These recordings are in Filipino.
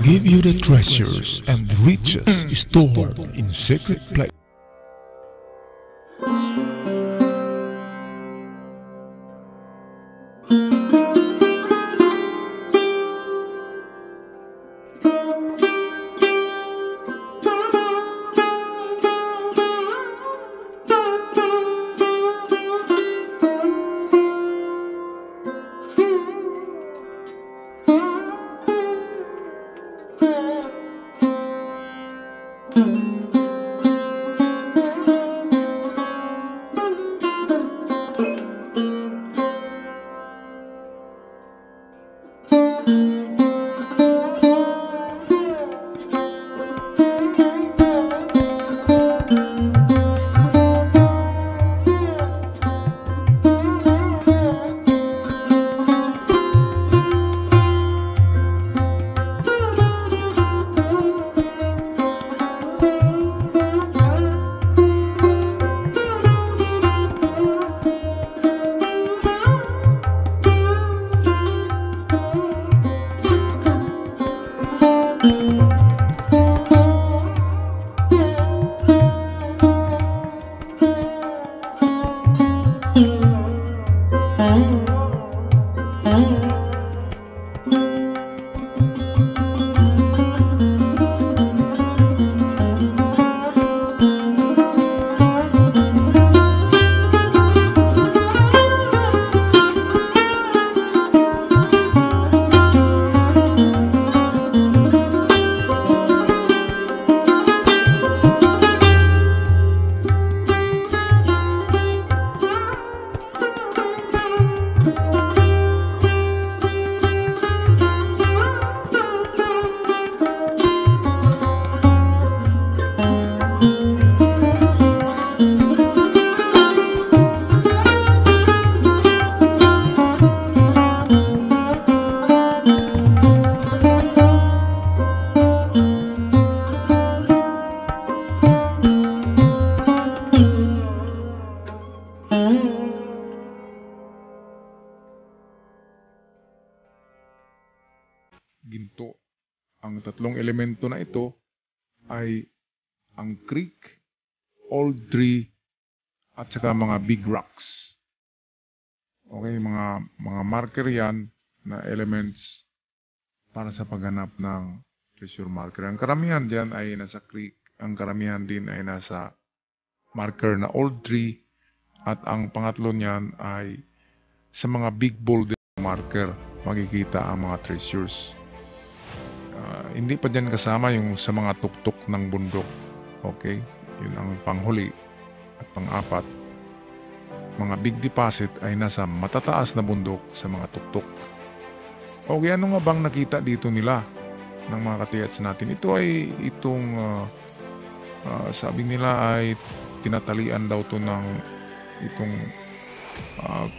give you the treasures and riches stored in secret places. Ginto. Ang tatlong elemento na ito ay ang creek, old tree, at saka mga big rocks. Okay, mga marker yan na elements para sa paghanap ng treasure marker. Ang karamihan dyan ay nasa creek. Ang karamihan din ay nasa marker na old tree. At ang pangatlo niyan ay sa mga big boulder marker makikita ang mga treasures. Hindi pa dyan kasama yung sa mga tuktok ng bundok. Okay? Yun ang panghuli. At pang-apat, mga big deposit ay nasa matataas na bundok sa mga tuktok. Okay, ano nga bang nakita dito nila ng mga katiyats natin? Ito ay sabi nila ay tinatalian daw to ng itong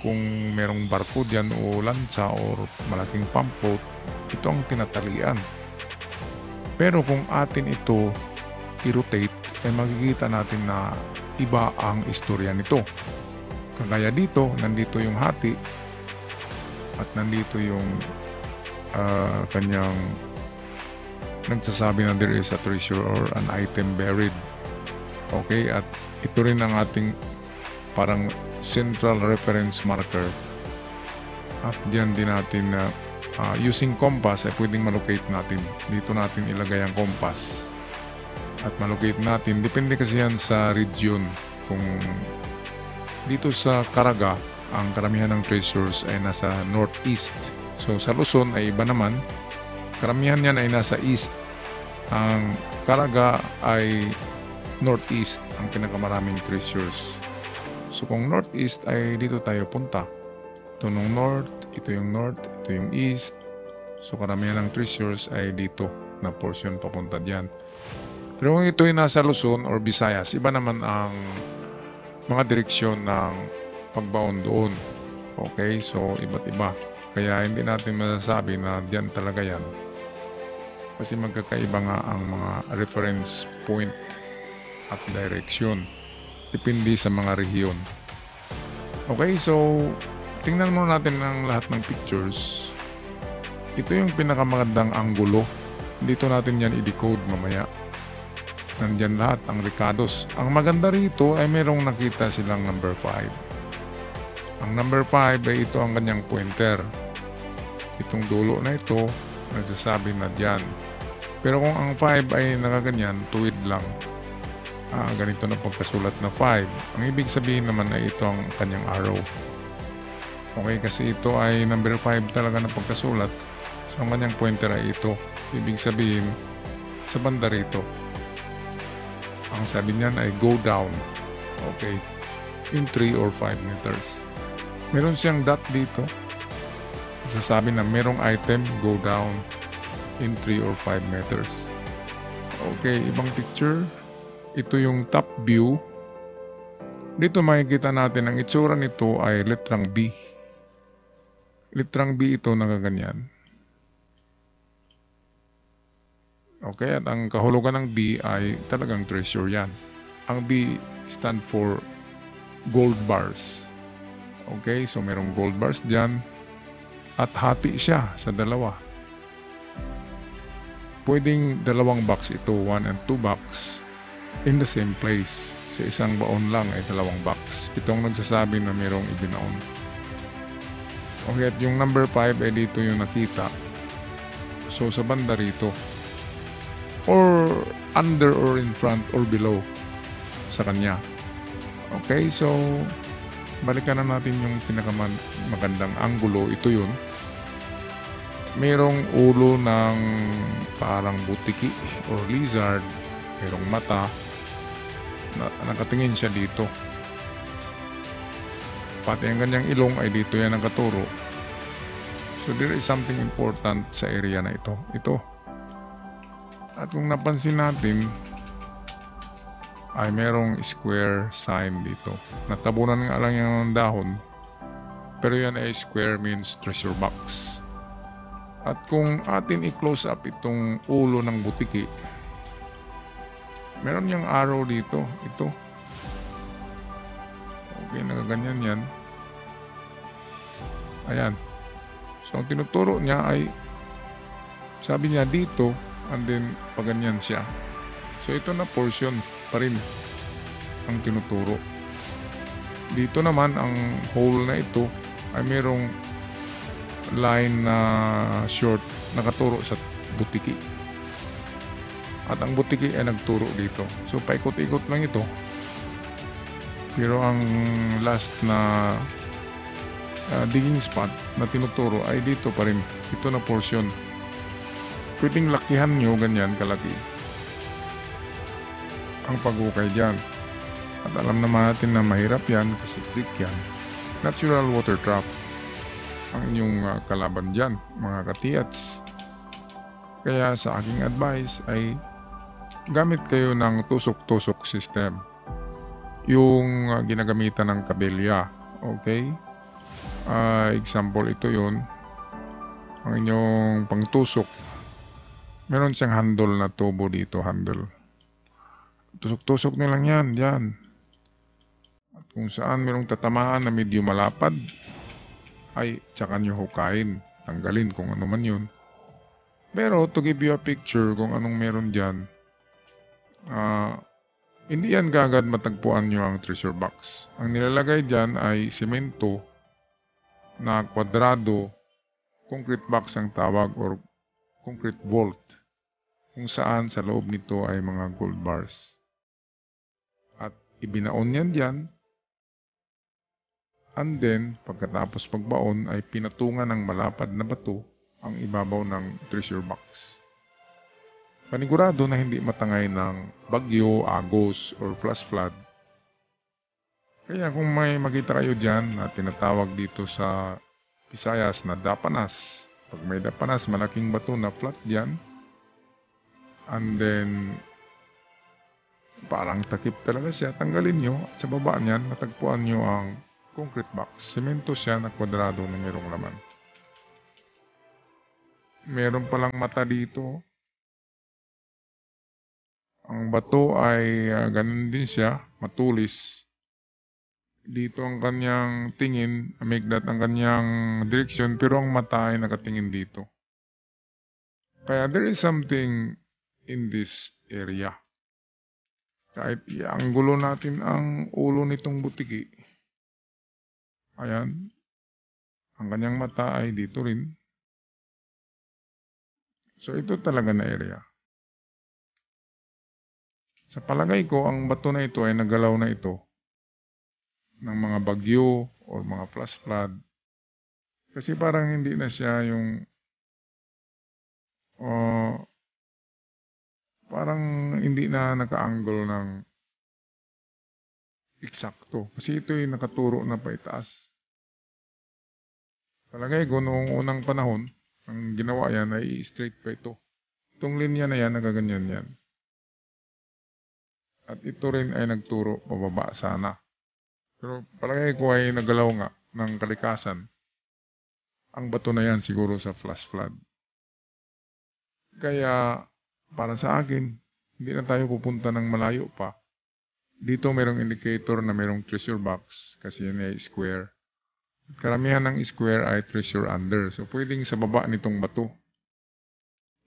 kung merong barko dyan o lansa or malaking pump boat, ito ang tinatalian. Pero kung atin ito i-rotate, ay makikita natin na iba ang istorya nito. Kagaya dito, nandito yung hati at nandito yung kanyang nagsasabi na there is a treasure or an item buried. Okay, at ito rin ang ating parang central reference marker. At diyan din natin using compass ay pwedeng malocate natin. Dito natin ilagay ang compass at malocate natin. Depende kasi yan sa region. Kung dito sa Caraga, ang karamihan ng treasures ay nasa northeast. So sa Luzon ay iba naman. Karamihan yan ay nasa east. Ang Caraga ay northeast ang pinakamaraming treasures. So kung northeast ay dito tayo punta. Ito nung north, ito yung north, ito yung east. So karamihan ng treasures ay dito na portion papunta dyan. Pero kung ito ay nasa Luzon or Visayas, iba naman ang mga direksyon ng pagbaon doon. Okay, so iba't iba. Kaya hindi natin masasabi na dyan talaga yan. Kasi magkakaiba nga ang mga reference point at direction. Depende sa mga rehiyon. Okay, so tingnan muna natin ang lahat ng pictures. Ito yung pinakamagandang anggulo Dito natin yan i-decode mamaya. Nandyan lahat ang Ricardos. Ang maganda rito ay merong nakita silang number 5. Ang number 5 ay ito ang kanyang pointer. Itong dulo na ito, nagsasabi na dyan. Pero kung ang 5 ay nakaganyan, tuwid lang. Ganito na pagkasulat na 5. Ang ibig sabihin naman ay ito ang kanyang arrow. Okay, kasi ito ay number 5 talaga na pagkasulat. So ang kanyang pointer ay ito. Ibig sabihin, sa banda rito. Ang sabi niyan ay go down. Okay. In 3 or 5 meters. Meron siyang dot dito. Sasabi na merong item, go down in 3 or 5 meters. Okay, ibang picture. Ito yung top view. Dito makikita natin ang itsura nito ay letrang B. Letrang B ito nakaganyan. Okay, at ang kahulugan ng B ay talagang treasure yan. Ang B stand for gold bars. Okay, so merong gold bars dyan. At hati siya sa dalawa. Pwedeng dalawang box ito, 1 and 2 box, in the same place. Sa isang baon lang ay dalawang box. Itong nagsasabi na merong ibinaon. Okay, at yung number 5 ay dito yung nakita. So sa banda rito. Or under or in front or below sa kanya. Okay, so balikan na natin yung pinakamagandang anggulo. Ito yun. Merong ulo ng parang butiki or lizard. Merong mata. Nakatingin siya dito. Pati ang kanyang ilong ay dito yan nakaturo. So there is something important sa area na ito. Ito. At kung napansin natin, ay merong square sign dito. Natabunan nga lang yan ng dahon. Pero yan ay square means treasure box. At kung atin i-close up itong ulo ng butiki, meron yung arrow dito. Ito. Okay, nagaganyan yan. Ayan. So, ang tinuturo niya ay, sabi niya dito, and then paganyan siya. So ito na portion pa rin ang tinuturo. Dito naman ang hole na ito ay merong line na short nakaturo sa butiki. At ang butiki ay nagturo dito. So paikot-ikot lang ito. Pero ang last na digging spot na tinuturo ay dito pa rin. Ito na portion. Pwedeng lakihan nyo ganyan kalaki ang pag-ukay dyan. At alam naman natin na mahirap yan kasi creek yan. Natural water trap ang inyong kalaban dyan, mga katiyats. Kaya sa aking advice ay gamit kayo ng tusok-tusok system. Yung ginagamitan ng kabelya. Okay? Example ito yun. Ang inyong pangtusok. Meron siyang handle na tubo dito, handle. Tusok-tusok nyo lang yan, dyan. At kung saan merong tatamaan na medyo malapad, ay tsaka nyo hukain, tanggalin kung ano man yun. Pero to give you a picture kung anong meron dyan, hindi yan kagad matagpuan nyo ang treasure box. Ang nilalagay dyan ay semento na kwadrado, concrete box ang tawag or concrete vault, kung saan sa loob nito ay mga gold bars. At ibinaon yan dyan. And then, pagkatapos pagbaon ay pinatungan ng malapad na bato ang ibabaw ng treasure box. Panigurado na hindi matangay ng bagyo, agos, or flash flood. Kaya kung may makita kayo dyan na tinatawag dito sa Visayas na dapanas, pag may dapanas, malaking bato na flat dyan, and then parang takip talaga siya, tanggalin nyo at sa baba niyan, matagpuan nyo ang concrete box. Semento siya na kwadrado na mayroong laman. Meron palang mata dito. Ang bato ay ganun din siya, matulis. Dito ang kanyang tingin, amigdat ang kanyang direksyon, pero ang mata ay nakatingin dito. Kaya there is something in this area. Kahit ianggulo natin ang ulo nitong butiki, ayan, ang kanyang mata ay dito rin. So ito talaga na area. Sa palagay ko, ang bato na ito ay nagalaw na ito ng mga bagyo o mga flash flood. Kasi parang hindi na siya yung parang hindi na naka-angle ng eksakto. Kasi ito ay nakaturo na paitaas. Palagay ko noong unang panahon, ang ginawa yan ay straight pa ito. Itong linya na yan, nagaganyan yan. At ito rin ay nagturo pababa sana. Pero palagay ko ay nagalaw nga ng kalikasan. Ang bato na yan siguro sa flash flood. Kaya para sa akin, hindi na tayo pupunta ng malayo pa. Dito mayroong indicator na mayroong treasure box kasi yan ay square. Karamihan ng square ay treasure under. So pwedeng sa baba nitong bato.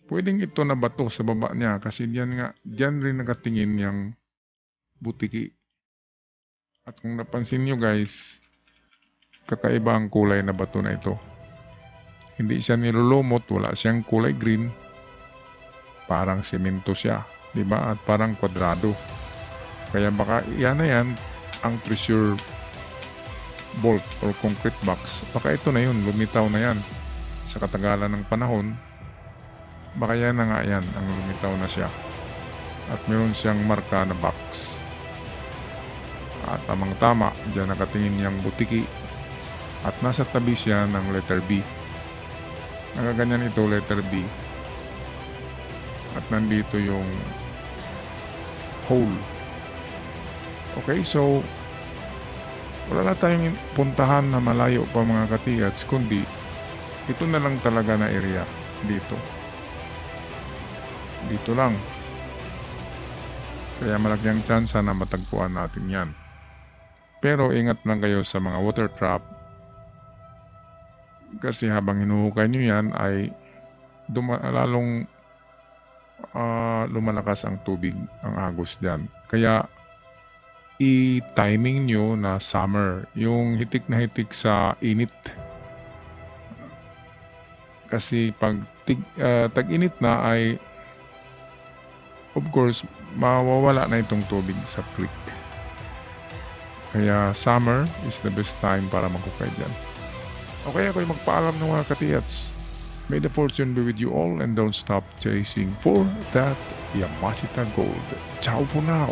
Pwedeng ito na bato sa baba niya kasi diyan rin nakatingin yung butiki. At kung napansin nyo guys, kakaiba ang kulay na bato na ito. Hindi siya nilulumot, wala siyang kulay green. Parang semento siya, di ba? At parang kwadrado. Kaya baka yan na yan ang treasure bolt or concrete box. Baka ito na yun, lumitaw na yan. Sa katagalan ng panahon, baka yan na nga yan, ang lumitaw na siya. At meron siyang marka na box. At tamang-tama, dyan nakatingin niyang butiki. At nasa tabi siya ng letter B. Nakaganyan ito, letter B. At nandito yung hole. Okay, so wala na tayong puntahan na malayo pa mga katigats, kundi ito na lang talaga na area dito. Dito lang. Kaya malaki ang tsansa na matagpuan natin yan. Pero ingat lang kayo sa mga water trap. Kasi habang hinuhukay nyo yan ay lalong lumalakas ang tubig, ang agos dyan. Kaya i-timing nyo na summer, yung hitik na hitik sa init. Kasi pag tag-init na ay of course mawawala na itong tubig sa creek. Kaya summer is the best time para maghukay dyan. Okay, ako'y magpaalam ng mga katiyats. May the fortune be with you all and don't stop chasing for that Yamashita gold. Ciao for now!